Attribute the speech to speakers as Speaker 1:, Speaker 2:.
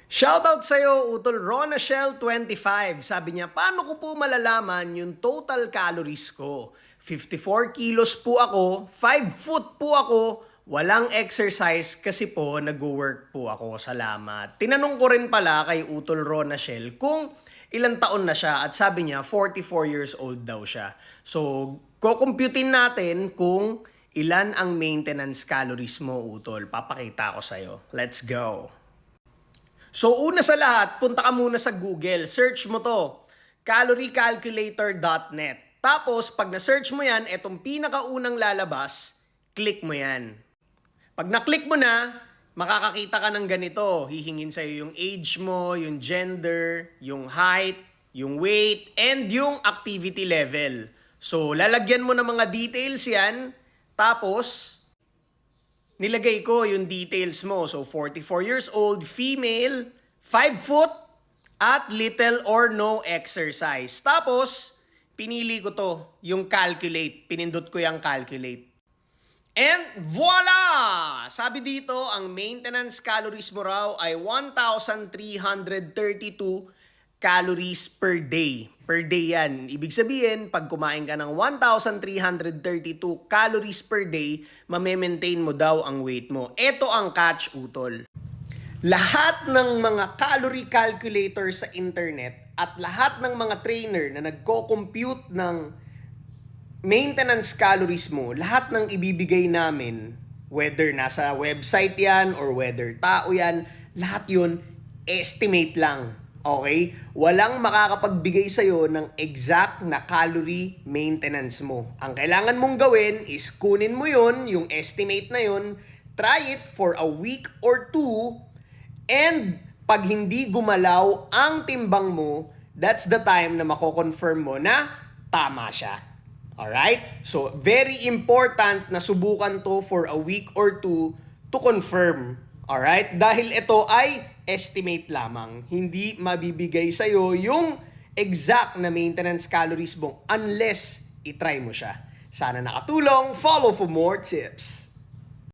Speaker 1: Shoutout sa'yo, Utol Ronachel25. Sabi niya, paano ko po malalaman yung total calories ko? 54 kilos po ako, 5 foot po ako, walang exercise kasi po nag-work po ako. Salamat. Tinanong ko rin pala kay Utol Ronachel kung ilang taon na siya at sabi niya 44 years old daw siya. So, kukumputin natin kung ilan ang maintenance calories mo, Utol. Papakita ko sa'yo. Let's go. So una sa lahat, punta ka muna sa Google. Search mo to, caloriecalculator.net. Tapos pag na-search mo yan, etong pinakaunang lalabas, click mo yan. Pag na-click mo na, makakakita ka ng ganito. Hihingin sa'yo yung age mo, yung gender, yung height, yung weight, and yung activity level. So lalagyan mo ng mga details yan. Tapos nilagay ko yung details mo. So, 44 years old, female, 5 foot, at little or no exercise. Tapos, pinili ko to, yung calculate. Pinindot ko yung calculate. And voila! Sabi dito, ang maintenance calories mo raw ay 1,332 calories per day. Per day yan. Ibig sabihin, pag kumain ka ng 1,332 calories per day, mame-maintain mo daw ang weight mo. Ito ang catch, Utol. Lahat ng mga calorie calculator sa internet at lahat ng mga trainer na nagko-compute ng maintenance calories mo, lahat ng ibibigay namin, whether nasa website yan or whether tao yan, lahat yun, estimate lang. Okay? Walang makakapagbigay sa'yo ng exact na calorie maintenance mo. Ang kailangan mong gawin is kunin mo yun, yung estimate na yun, try it for a week or two, and pag hindi gumalaw ang timbang mo, that's the time na mako-confirm mo na tama siya. Alright? So, very important na subukan to for a week or two to confirm. Alright? Dahil ito ay estimate lamang. Hindi mabibigay sa'yo yung exact na maintenance calories mo unless itry mo siya. Sana nakatulong. Follow for more tips.